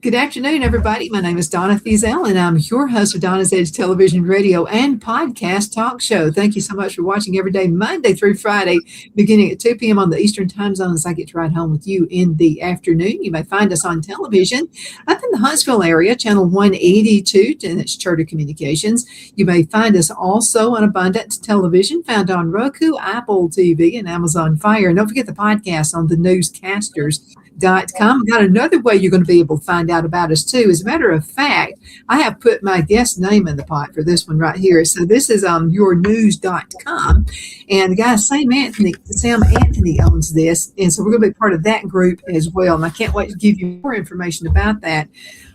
Good afternoon, everybody. My name is Donna Feazell, and I'm your host of Donna's Edge television, radio, and podcast talk show. Thank you so much for watching every day, Monday through Friday, beginning at 2 p.m. on the Eastern Time Zone as I get to ride home with you in the afternoon. You may find us on television up in the Huntsville area, channel 182, and it's Charter Communications. You may find us also on Abundance Television, found on Roku, Apple TV, and Amazon Fire. And don't forget the podcast on the newscasters.com. Got another way you're going to be able to find out about us too. As a matter of fact, I have put my guest name in the pot for this one right here. So this is yournews.com, and the guy Sam Anthony owns this, and so we're going to be part of that group as well. And I can't wait to give you more information about that.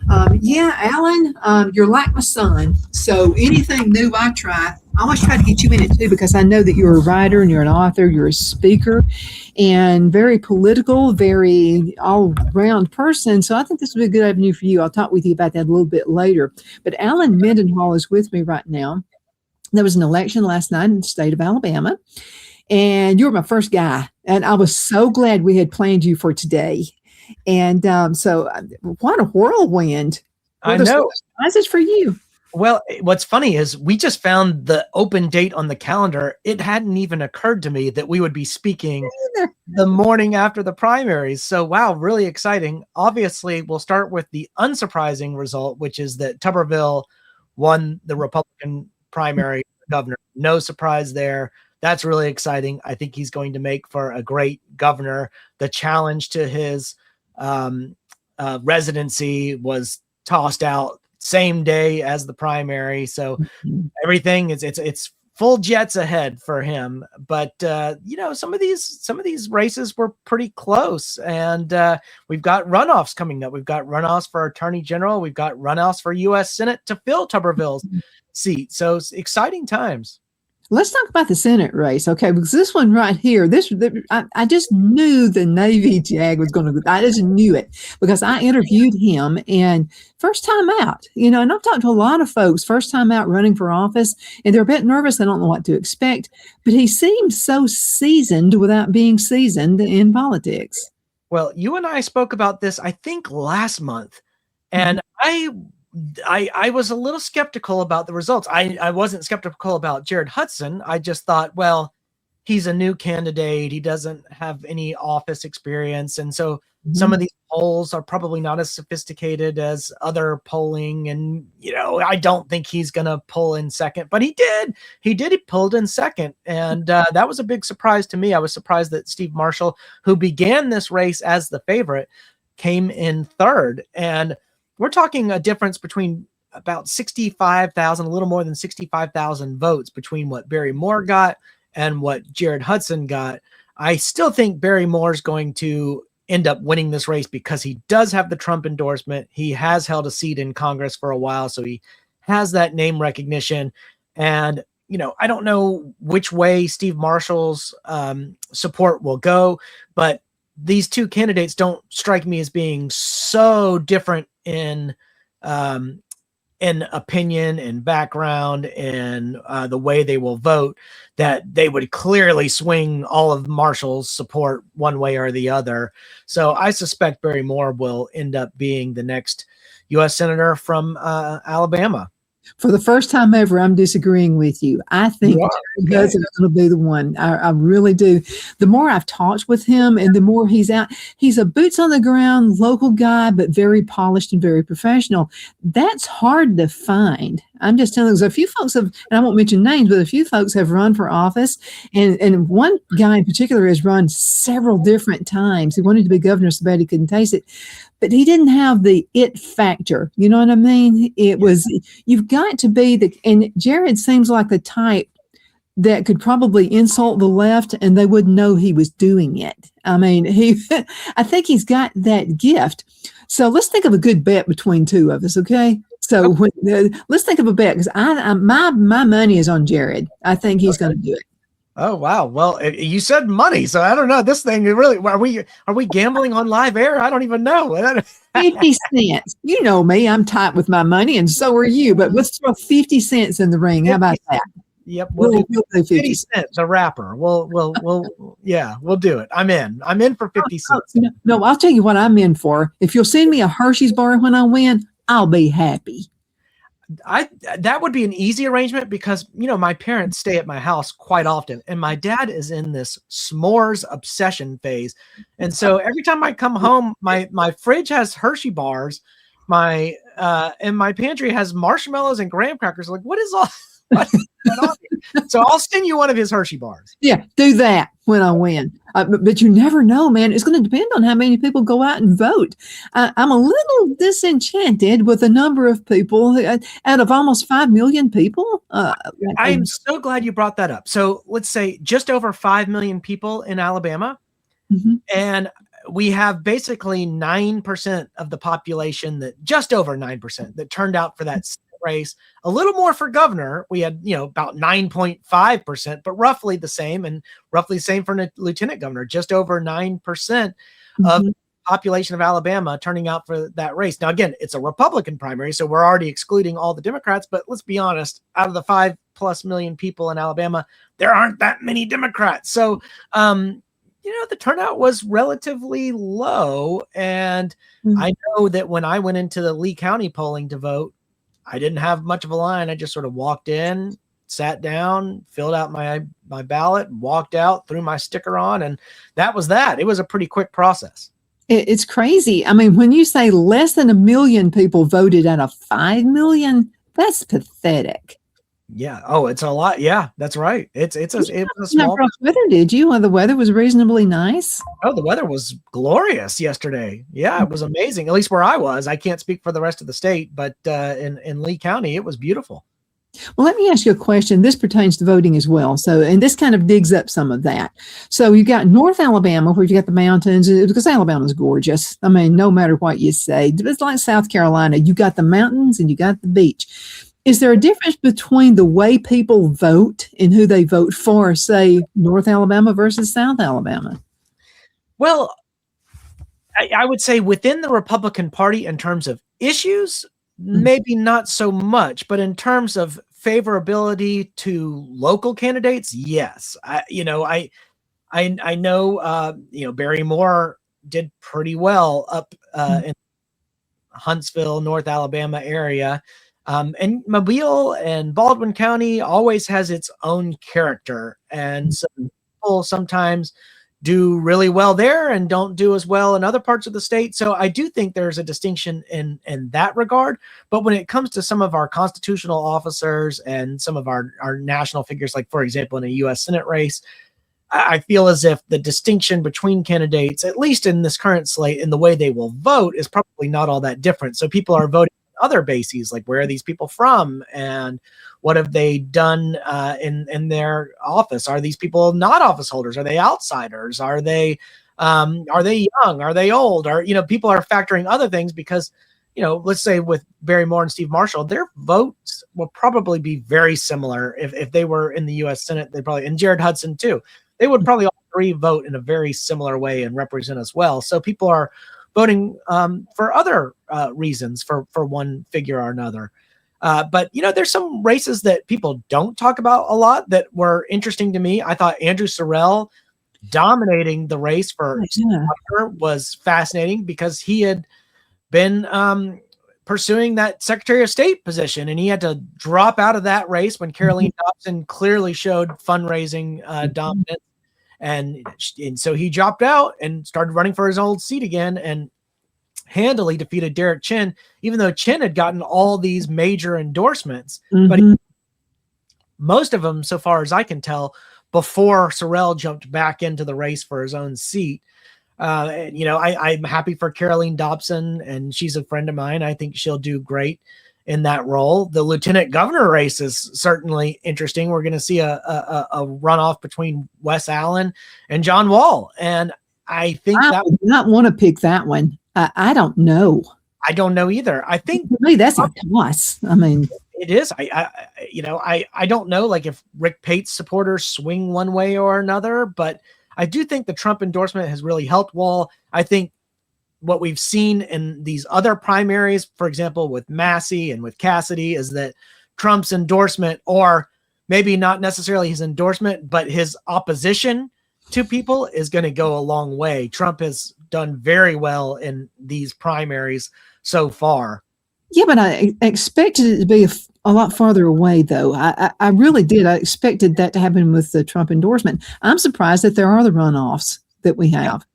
Alan, you're like my son. So anything new I try, I always try to get you in it too, because I know that you're a writer and you're an author, you're a speaker, and very political, very all-round person. So I think this would be a good avenue for you. I'll talk with you about that a little bit later. But Alan Mendenhall is with me right now. There was an election last night in the state of Alabama, and you were my first guy. And I was so glad we had planned you for today. And so what a whirlwind. I know. Surprises for you. Well, what's funny is we just found the open date on the calendar. It hadn't even occurred to me that we would be speaking the morning after the primaries. So, wow, really exciting. Obviously, we'll start with the unsurprising result, which is that Tuberville won the Republican primary for governor. No surprise there. That's really exciting. I think he's going to make for a great governor. The challenge to his residency was tossed out same day as the primary. So everything it's full jets ahead for him. But some of these races were pretty close, and we've got runoffs coming up. We've got runoffs for Attorney General. We've got runoffs for U.S. Senate to fill Tuberville's seat. So it's exciting times. Let's talk about the Senate race, okay? Because this one right here, I just knew the Navy JAG was going to. I just knew it because I interviewed him, and first time out, and I've talked to a lot of folks first time out running for office, and they're a bit nervous. They don't know what to expect, but he seems so seasoned without being seasoned in politics. Well, you and I spoke about this, I think, last month, and I was a little skeptical about the results. I wasn't skeptical about Jared Hudson. I just thought, well, he's a new candidate. He doesn't have any office experience. And so some of these polls are probably not as sophisticated as other polling. And, I don't think he's going to pull in second, but he did. He pulled in second. And that was a big surprise to me. I was surprised that Steve Marshall, who began this race as the favorite, came in third. And we're talking a difference between about 65,000, a little more than 65,000 votes between what Barry Moore got and what Jared Hudson got. I still think Barry Moore is going to end up winning this race because he does have the Trump endorsement. He has held a seat in Congress for a while, so he has that name recognition. And, I don't know which way Steve Marshall's support will go, but these two candidates don't strike me as being so different in opinion and background and the way they will vote that they would clearly swing all of Marshall's support one way or the other. So I suspect Barry Moore will end up being the next U.S. Senator from Alabama. For the first time ever, I'm disagreeing with you. I think Jared Hudson is going to be the one. I really do. The more I've talked with him and the more he's out, he's a boots on the ground local guy, but very polished and very professional. That's hard to find. I'm just telling you, a few folks have, and I won't mention names, but a few folks have run for office. And one guy in particular has run several different times. He wanted to be governor so bad he couldn't taste it. But he didn't have the it factor. You know what I mean? It was, you've got to be and Jared seems like the type that could probably insult the left and they wouldn't know he was doing it. I mean, I think he's got that gift. So let's think of a good bet between two of us, okay? So let's think of a bet because my money is on Jared. I think he's going to do it. Oh, wow. Well, you said money, so I don't know. This thing really, are we gambling on live air? I don't even know. 50 cents. You know me, I'm tight with my money, and so are you. But let's throw 50 cents in the ring. How about that? Yep, we'll do do 50 Cent, the rapper. We'll do it. I'm in for 50 cents. No, I'll tell you what I'm in for. If you'll send me a Hershey's bar when I win, I'll be happy. That would be an easy arrangement because, my parents stay at my house quite often, and my dad is in this s'mores obsession phase. And so every time I come home, my fridge has Hershey bars, and my pantry has marshmallows and graham crackers. Like, what is all what's going on here? So I'll send you one of his Hershey bars. Yeah, do that when I win. But you never know, man. It's going to depend on how many people go out and vote. I'm a little disenchanted with the number of people out of almost 5 million people. I'm so glad you brought that up. So let's say just over 5 million people in Alabama. Mm-hmm. And we have basically 9% of the population, that just over 9%, that turned out for that race. A little more for governor. We had, about 9.5%, but roughly the same, and roughly the same for lieutenant governor, just over 9% of the population of Alabama turning out for that race. Now, again, it's a Republican primary, so we're already excluding all the Democrats, but let's be honest, out of the 5+ million people in Alabama, there aren't that many Democrats. So, the turnout was relatively low. And I know that when I went into the Lee County polling to vote, I didn't have much of a line. I just sort of walked in, sat down, filled out my ballot, walked out, threw my sticker on, and that was that. It was a pretty quick process. It's crazy. I mean, when you say less than 1 million people voted out of 5 million, that's pathetic. Yeah. Oh, it's a lot. Yeah, that's right. It was a small weather. Did you? Well, the weather was reasonably nice. Oh, the weather was glorious yesterday. Yeah, it was amazing. At least where I was. I can't speak for the rest of the state, but in Lee County, it was beautiful. Well, let me ask you a question. This pertains to voting as well. So, and this kind of digs up some of that. So you got North Alabama, where you got the mountains, because Alabama's gorgeous. I mean, no matter what you say, it's like South Carolina. You got the mountains and you got the beach. Is there a difference between the way people vote and who they vote for, say, North Alabama versus South Alabama? Well, I would say within the Republican Party, in terms of issues, maybe not so much, but in terms of favorability to local candidates, yes. I know Barry Moore did pretty well up in Huntsville, North Alabama area. And Mobile and Baldwin County always has its own character. And so people sometimes do really well there and don't do as well in other parts of the state. So I do think there's a distinction in that regard. But when it comes to some of our constitutional officers and some of our national figures, like, for example, in a U.S. Senate race, I feel as if the distinction between candidates, at least in this current slate, in the way they will vote, is probably not all that different. So people are voting other bases, like where are these people from and what have they done in their office? Are these people not office holders? Are they outsiders? Are they young? Are they old? Or, people are factoring other things because, let's say with Barry Moore and Steve Marshall, their votes will probably be very similar. If they were in the U.S. Senate, and Jared Hudson too, they would probably all three vote in a very similar way and represent us well. So people are voting for other reasons for one figure or another. But, there's some races that people don't talk about a lot that were interesting to me. I thought Andrew Sorrell dominating the race for was fascinating because he had been pursuing that Secretary of State position, and he had to drop out of that race when Caroline Dobson clearly showed fundraising dominance. And so he dropped out and started running for his old seat again and handily defeated Derek Chin, even though Chin had gotten all these major endorsements. But most of them, so far as I can tell, before Sorrell jumped back into the race for his own seat. I'm happy for Caroline Dobson, and she's a friend of mine. I think she'll do great in that role. The lieutenant governor race is certainly interesting. We're going to see a runoff between Wes Allen and John Wall. And I think I would not want to pick that one. I don't know. I don't know either. I think to me, that's a toss. I mean, it is. I don't know, like, if Rick Pate's supporters swing one way or another, but I do think the Trump endorsement has really helped Wall. I think what we've seen in these other primaries, for example, with Massey and with Cassidy, is that Trump's endorsement, or maybe not necessarily his endorsement, but his opposition to people is going to go a long way. Trump has done very well in these primaries so far. Yeah, but I expected it to be a lot farther away, though. I really did. I expected that to happen with the Trump endorsement. I'm surprised that there are the runoffs that we have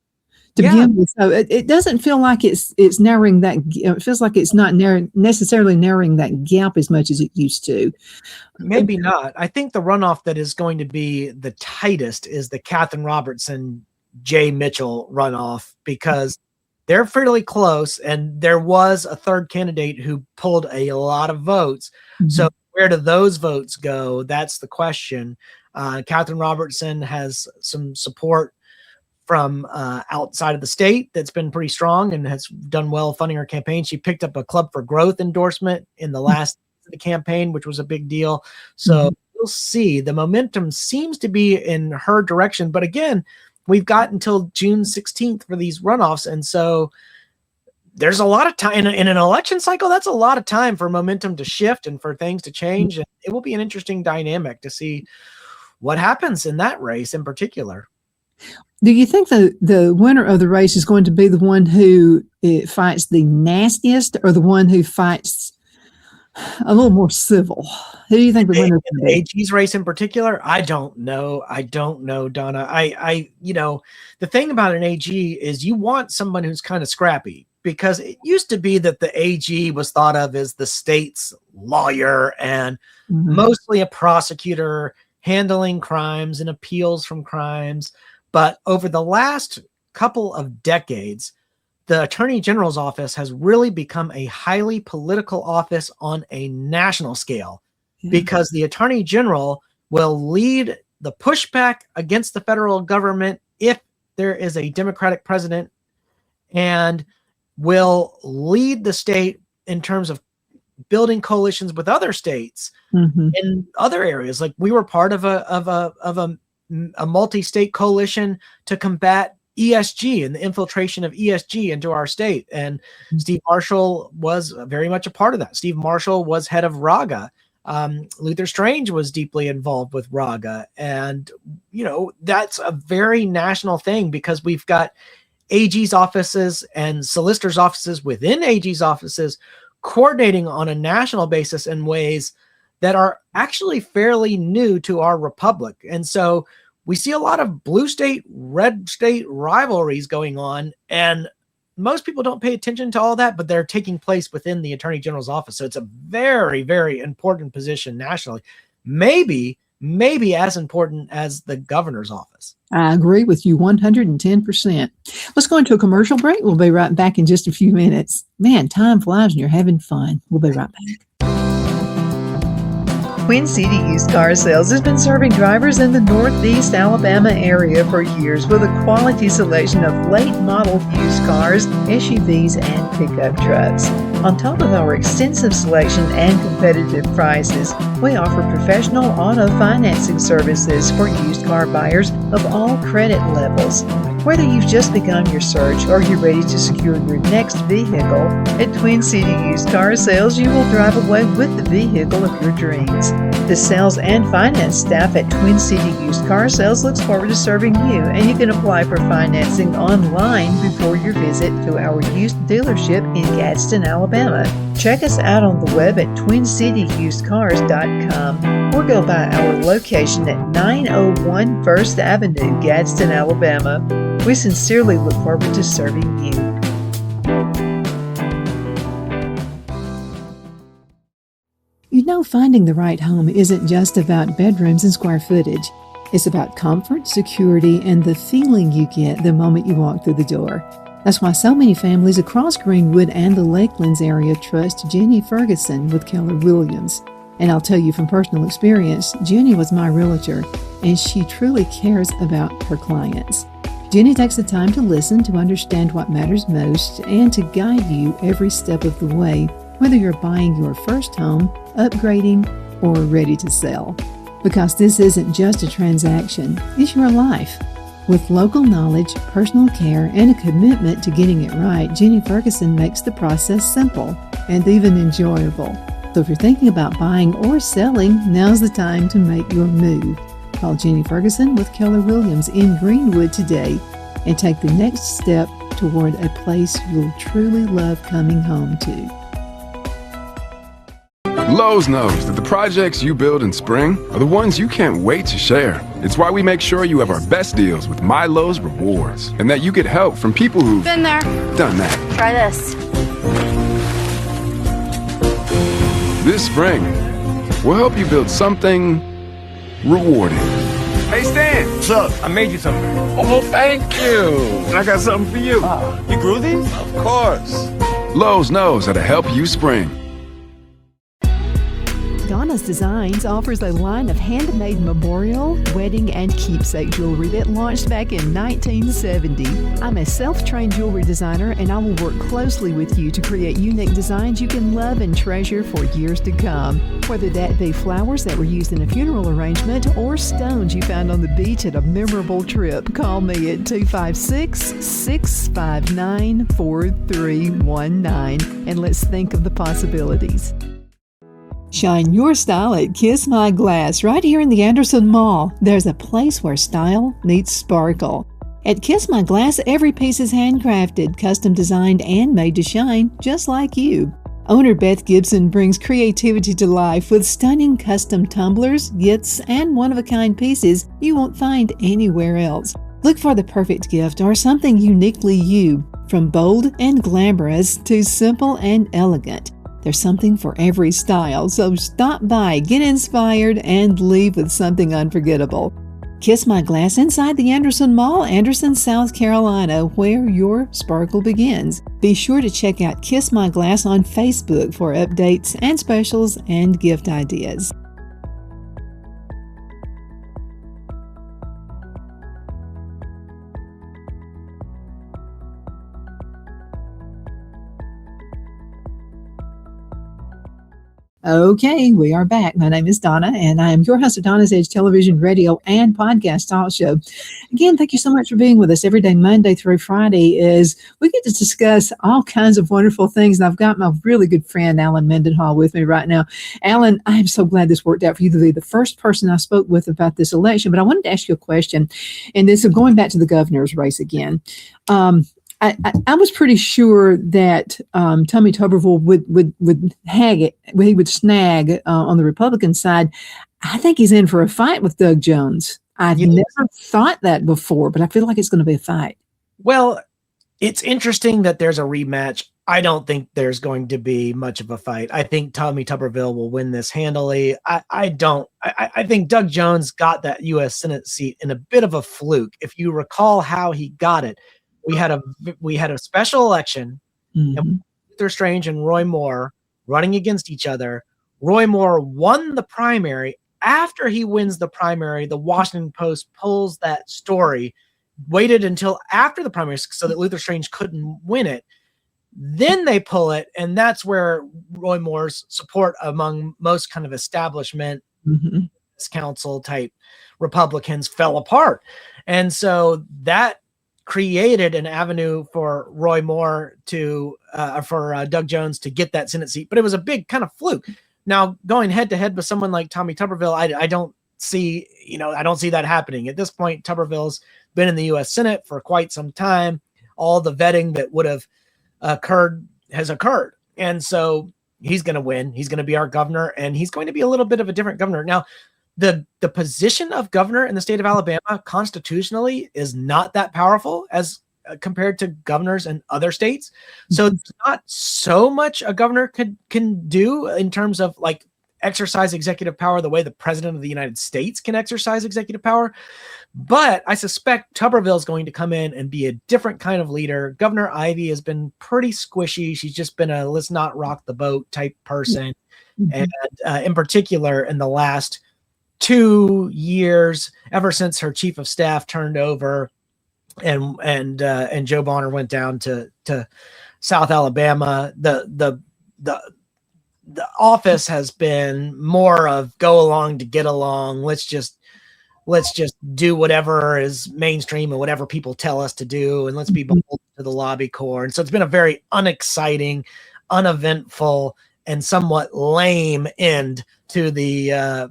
to begin with. So it doesn't feel like it's narrowing that. It feels like it's not necessarily narrowing that gap as much as it used to. Maybe not. I think the runoff that is going to be the tightest is the Katherine Robertson, Jay Mitchell runoff, because they're fairly close, and there was a third candidate who pulled a lot of votes. Mm-hmm. So where do those votes go? That's the question. Katherine Robertson has some support from outside of the state that's been pretty strong and has done well funding her campaign. She picked up a Club for Growth endorsement in the last of the campaign, which was a big deal. So we'll see. The momentum seems to be in her direction. But again, we've got until June 16th for these runoffs. And so there's a lot of time in an election cycle. That's a lot of time for momentum to shift and for things to change. And it will be an interesting dynamic to see what happens in that race in particular. Do you think the winner of the race is going to be the one who fights the nastiest, or the one who fights a little more civil? Who do you think the winner is going to be? AG's race in particular? I don't know, Donna. I the thing about an AG is you want someone who's kind of scrappy, because it used to be that the AG was thought of as the state's lawyer and mostly a prosecutor handling crimes and appeals from crimes. But over the last couple of decades, the Attorney General's office has really become a highly political office on a national scale, because the Attorney General will lead the pushback against the federal government if there is a Democratic president, and will lead the state in terms of building coalitions with other states in other areas. Like we were part of a multi-state coalition to combat ESG and the infiltration of ESG into our state. And Steve Marshall was very much a part of that. Steve Marshall was head of RAGA. Luther Strange was deeply involved with RAGA. And, that's a very national thing, because we've got AG's offices and solicitors' offices within AG's offices coordinating on a national basis in ways that are actually fairly new to our republic. And so we see a lot of blue state, red state rivalries going on, and most people don't pay attention to all that, but they're taking place within the Attorney General's office. So it's a very, very important position nationally. Maybe as important as the governor's office. I agree with you 110%. Let's go into a commercial break. We'll be right back in just a few minutes. Man, time flies when you're having fun. We'll be right back. Twin City Used Car Sales has been serving drivers in the Northeast Alabama area for years with a quality selection of late model used cars, SUVs, and pickup trucks. On top of our extensive selection and competitive prices, we offer professional auto financing services for used car buyers of all credit levels. Whether you've just begun your search or you're ready to secure your next vehicle, at Twin City Used Car Sales, you will drive away with the vehicle of your dreams. The sales and finance staff at Twin City Used Car Sales looks forward to serving you, and you can apply for financing online before your visit to our used dealership in Gadsden, Alabama. Check us out on the web at twincityusedcars.com or go by our location at 901 First Avenue, Gadsden, Alabama. We sincerely look forward to serving you. Finding the right home isn't just about bedrooms and square footage. It's about comfort, security, and the feeling you get the moment you walk through the door. That's why so many families across Greenwood and the Lakelands area trust Jenny Ferguson with Keller Williams. And I'll tell you from personal experience, Jenny was my realtor, and she truly cares about her clients. Jenny takes the time to listen, to understand what matters most, and to guide you every step of the way, whether you're buying your first home, upgrading, or ready to sell. Because this isn't just a transaction, it's your life. With local knowledge, personal care, and a commitment to getting it right, Jenny Ferguson makes the process simple and even enjoyable. So if you're thinking about buying or selling, now's the time to make your move. Call Jenny Ferguson with Keller Williams in Greenwood today and take the next step toward a place you'll truly love coming home to. Lowe's knows that the projects you build in spring are the ones you can't wait to share. It's why we make sure you have our best deals with My Lowe's Rewards and that you get help from people who've been there, done that. Try this. This spring, we'll help you build something rewarding. Hey, Stan. What's up? I made you something. Oh, thank you. And I got something for you. You grew these? Of course. Lowe's knows how to help you spring. Donna's Designs offers a line of handmade memorial, wedding, and keepsake jewelry that launched back in 1970. I'm a self-trained jewelry designer, and I will work closely with you to create unique designs you can love and treasure for years to come. Whether that be flowers that were used in a funeral arrangement or stones you found on the beach at a memorable trip, call me at 256-659-4319, and let's think of the possibilities. Shine your style at Kiss My Glass right here in the Anderson Mall. There's a place where style meets sparkle. At Kiss My Glass, every piece is handcrafted, custom designed, and made to shine just like you. Owner Beth Gibson brings creativity to life with stunning custom tumblers, gifts, and one-of-a-kind pieces you won't find anywhere else. Look for the perfect gift or something uniquely you, from bold and glamorous to simple and elegant. There's something for every style, so stop by, get inspired, and leave with something unforgettable. Kiss My Glass inside the Anderson Mall, Anderson, South Carolina, where your sparkle begins. Be sure to check out Kiss My Glass on Facebook for updates and specials and gift ideas. Okay, we are back. My name is Donna, and I am your host of Donna's Edge television, radio, and podcast talk show. Again, thank you so much for being with us every day, Monday through Friday, as we get to discuss all kinds of wonderful things. And I've got my really good friend, Alan Mendenhall, with me right now. Alan, I am so glad this worked out for you to be the first person I spoke with about this election, but I wanted to ask you a question, and this is going back to the governor's race again. I was pretty sure that Tommy Tuberville would hag it. He would snag on the Republican side. I think he's in for a fight with Doug Jones. I've never thought that before, but I feel like it's going to be a fight. Well, it's interesting that there's a rematch. I don't think there's going to be much of a fight. I think Tommy Tuberville will win this handily. I think Doug Jones got that U.S. Senate seat in a bit of a fluke. If you recall how he got it, we had a special election, and Luther Strange and Roy Moore running against each other. Roy Moore won the primary. After he wins the primary, the Washington Post pulls that story, waited until after the primary so that Luther Strange couldn't win it. Then they pull it, and that's where Roy Moore's support among most kind of establishment council type Republicans fell apart. And so that created an avenue for Roy Moore for Doug Jones to get that Senate seat, but it was a big kind of fluke. Now, going head to head with someone like Tommy Tuberville, I don't see that happening at this point. Tuberville's been in the U.S. Senate for quite some time. All the vetting that would have occurred has occurred, and so he's going to win. He's going to be our governor, and he's going to be a little bit of a different governor. Now, the position of governor in the state of Alabama constitutionally is not that powerful as compared to governors in other states. So it's not so much a governor can do in terms of like exercise executive power the way the president of the United States can exercise executive power. But I suspect Tuberville is going to come in and be a different kind of leader. Governor Ivey has been pretty squishy. She's just been a let's not rock the boat type person. And in particular, in the last 2 years, ever since her chief of staff turned over and Joe Bonner went down to South Alabama, the office has been more of go along to get along. Let's just do whatever is mainstream and whatever people tell us to do, and let's be beholden to the lobby corps. And so it's been a very unexciting, uneventful, and somewhat lame end to the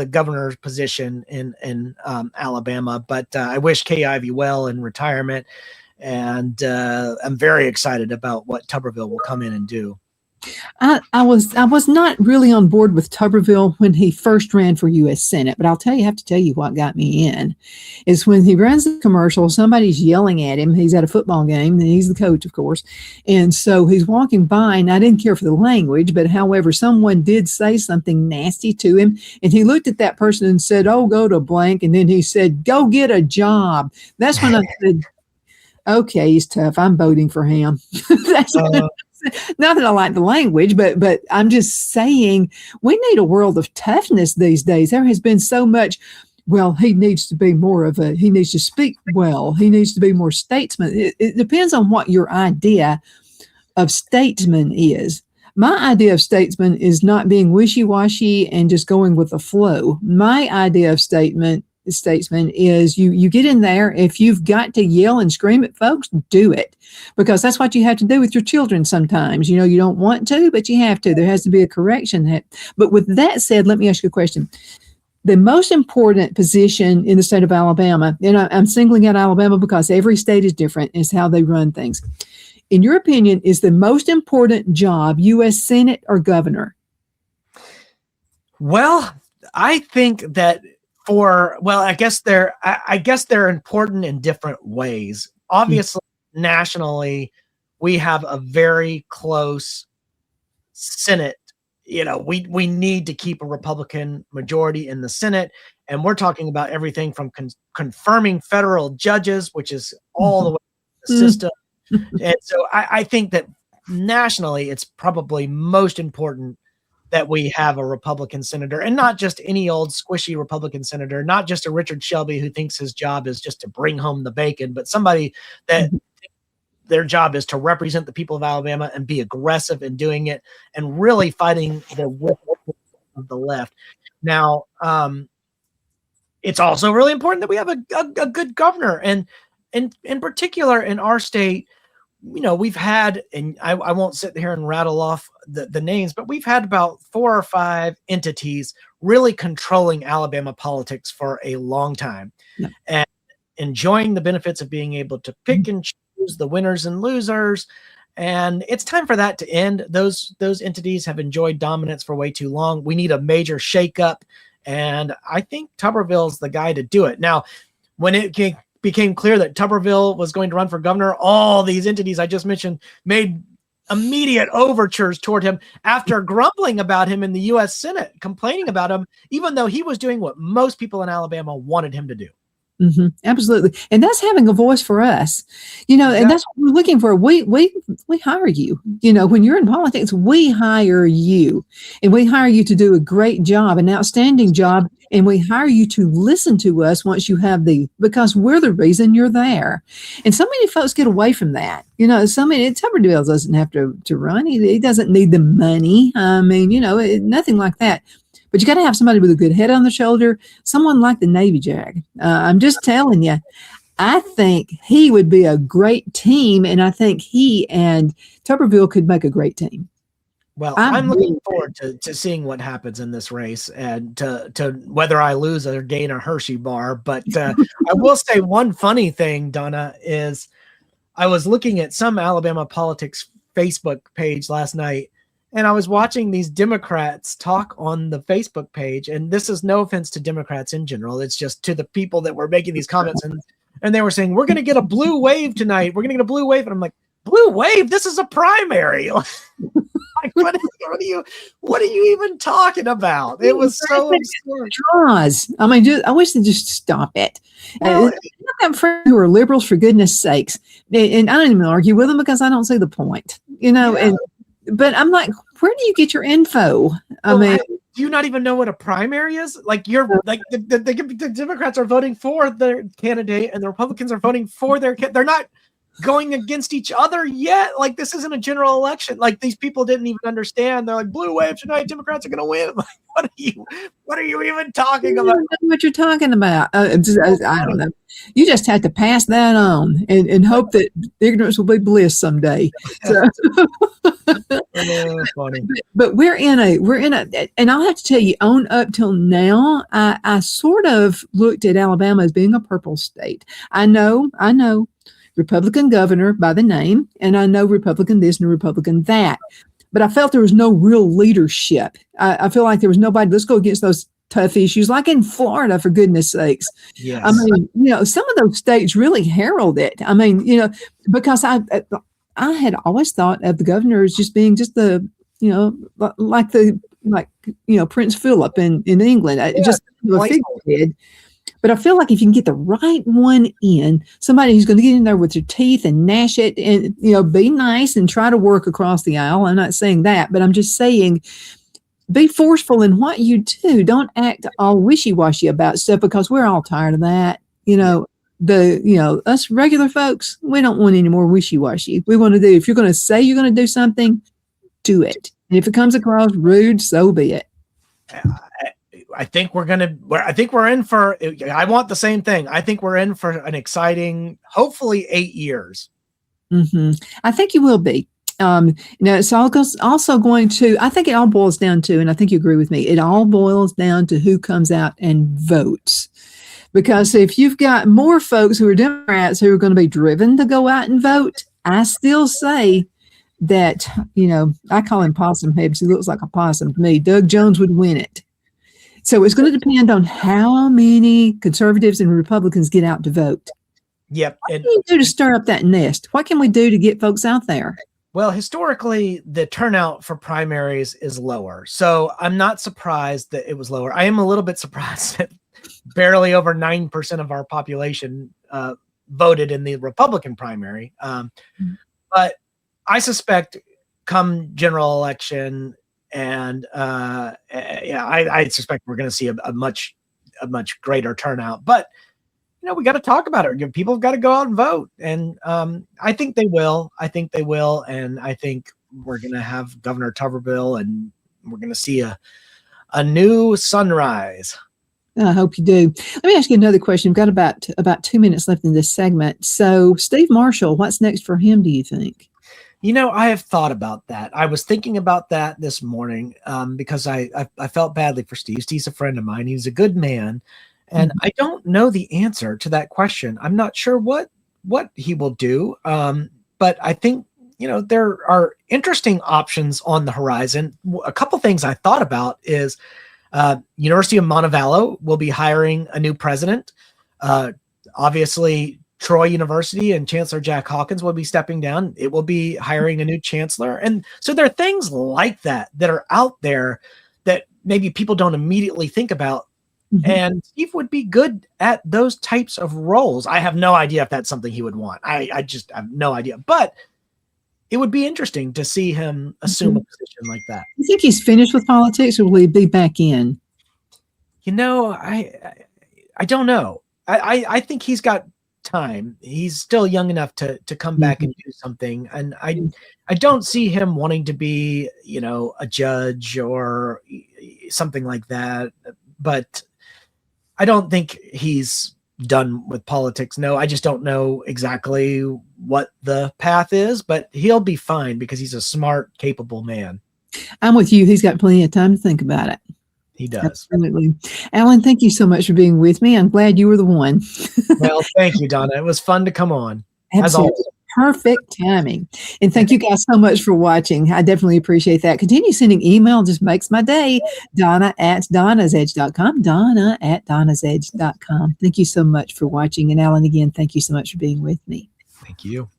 governor's position in Alabama. But I wish Kay Ivey well in retirement, and I'm very excited about what Tuberville will come in and do. I was not really on board with Tuberville when he first ran for U.S. Senate, but I have to tell you what got me in is when he runs the commercial, somebody's yelling at him. He's at a football game, and he's the coach, of course. And so he's walking by, and I didn't care for the language, but however, someone did say something nasty to him, and he looked at that person and said, "Oh, go to blank," and then he said, "Go get a job." That's when I said, okay, he's tough. I'm voting for him. That's not that I like the language, but I'm just saying we need a world of toughness these days. There has been so much. Well, he needs to be he needs to speak well. He needs to be more statesman. It depends on what your idea of statesman is. My idea of statesman is not being wishy-washy and just going with the flow. My idea of statesman is you get in there. If you've got to yell and scream at folks, do it, because that's what you have to do with your children sometimes. You don't want to, but you have to. There has to be a correction. But with that said, let me ask you a question. The most important position in the state of Alabama, and I'm singling out Alabama because every state is different, is how they run things. In your opinion, is the most important job U.S. Senate or governor? Well, I think that I guess they're important in different ways. Obviously, nationally, we have a very close Senate. We need to keep a Republican majority in the Senate, and we're talking about everything from confirming federal judges, which is all the way to the system. And so I think that nationally, it's probably most important that we have a Republican senator, and not just any old squishy Republican senator, not just a Richard Shelby who thinks his job is just to bring home the bacon, but somebody that their job is to represent the people of Alabama and be aggressive in doing it and really fighting the of the left. Now, it's also really important that we have a good governor, and in particular in our state. We've had, and I won't sit here and rattle off the names, but we've had about 4 or 5 entities really controlling Alabama politics for a long time, and enjoying the benefits of being able to pick and choose the winners and losers. And it's time for that to end. Those entities have enjoyed dominance for way too long. We need a major shakeup, and I think Tuberville's the guy to do it. Now, when it became clear that Tuberville was going to run for governor, all these entities I just mentioned made immediate overtures toward him after grumbling about him in the U.S. Senate, complaining about him, even though he was doing what most people in Alabama wanted him to do. Mm-hmm. Absolutely. And that's having a voice for us, and that's what we're looking for. We hire you, when you're in politics, we hire you, and we hire you to do a great job, an outstanding job. And we hire you to listen to us once you have because we're the reason you're there. And so many folks get away from that. Tuberville doesn't have to run. He doesn't need the money. I mean, nothing like that. But you got to have somebody with a good head on the shoulder, someone like the Navy Jag. I'm just telling you, I think he would be a great team, and I think he and Tuberville could make a great team. Well, I'm looking forward to seeing what happens in this race, and to whether I lose or gain a Hershey bar. But I will say one funny thing, Donna, is I was looking at some Alabama politics Facebook page last night, and I was watching these Democrats talk on the Facebook page. And this is no offense to Democrats in general. It's just to the people that were making these comments. And they were saying, we're going to get a blue wave tonight. We're going to get a blue wave. And I'm like, blue wave? This is a primary. Like, what are you even talking about? It was so absurd. Draws. I mean, I wish they'd just stop it. Well, I've got friends who are liberals, for goodness sakes. And I don't even argue with them because I don't see the point, but I'm like, where do you get your info? Do you not even know what a primary is? Like the Democrats are voting for their candidate and the Republicans are voting for their candidate. They're not going against each other yet. Like, this isn't a general election. Like, these people didn't even understand. They're like, blue wave tonight, Democrats are going to win. Like, what are you even talking about? I don't know what you're talking about. I don't know. You just have to pass that on and hope that ignorance will be bliss someday. So. Funny. But we're in a, and I'll have to tell you, on up till now, I sort of looked at Alabama as being a purple state. I know, Republican governor by the name, and I know Republican this and Republican that, but I felt there was no real leadership. I feel like there was nobody, let's go against those tough issues, like in Florida, for goodness sakes. Yes. I mean, some of those states really herald it. I mean, because I had always thought of the governor as just being just the, like Prince Philip in England, just a figurehead. But I feel like if you can get the right one in, somebody who's going to get in there with their teeth and gnash it and, be nice and try to work across the aisle. I'm not saying that, but I'm just saying, be forceful in what you do. Don't act all wishy-washy about stuff, because we're all tired of that. Us regular folks, we don't want any more wishy-washy. We want to do, if you're going to say you're going to do something, do it. And if it comes across rude, so be it. I think we're in for, I want the same thing. I think we're in for an exciting, hopefully 8 years. Mm-hmm. I think you will be. It's also going to, I think it all boils down to, and I think you agree with me, it all boils down to who comes out and votes. Because if you've got more folks who are Democrats who are going to be driven to go out and vote, I still say that, I call him possum head because he looks like a possum to me. Doug Jones would win it. So it's going to depend on how many conservatives and Republicans get out to vote. Yep. What can you do to stir up that nest? What can we do to get folks out there? Well, historically, the turnout for primaries is lower. So I'm not surprised that it was lower. I am a little bit surprised that barely over 9% of our population voted in the Republican primary. But I suspect come general election, and I suspect we're going to see a much greater turnout. But we got to talk about it. People have got to go out and vote, and I think they will. And I think we're going to have Governor Tuberville, and we're going to see a new sunrise. I hope you do. Let me ask you another question. We've got about 2 minutes left in this segment. So, Steve Marshall, what's next for him, do you think? I have thought about that. I was thinking about that this morning because I felt badly for Steve. Steve's a friend of mine. He's a good man. And I don't know the answer to that question. I'm not sure what he will do. But I think, there are interesting options on the horizon. A couple things I thought about is University of Montevallo will be hiring a new president. Obviously, Troy University and Chancellor Jack Hawkins will be stepping down. It will be hiring a new chancellor. And so there are things like that are out there that maybe people don't immediately think about. Mm-hmm. And Steve would be good at those types of roles. I have no idea if that's something he would want. I just have no idea. But it would be interesting to see him assume a position like that. You think he's finished with politics, or will he be back in? I don't know. I think he's got time. He's still young enough to come back and do something. And I don't see him wanting to be, a judge or something like that. But I don't think he's done with politics. No, I just don't know exactly what the path is, but he'll be fine because he's a smart, capable man. I'm with you. He's got plenty of time to think about it. He does. Absolutely. Alan, thank you so much for being with me. I'm glad you were the one. Well, thank you, Donna. It was fun to come on. Absolutely. As always. Perfect timing. And thank you guys so much for watching. I definitely appreciate that. Continue sending email. Just makes my day. Donna@donnasedge.com. Donna@donnasedge.com. Thank you so much for watching. And Alan, again, thank you so much for being with me. Thank you.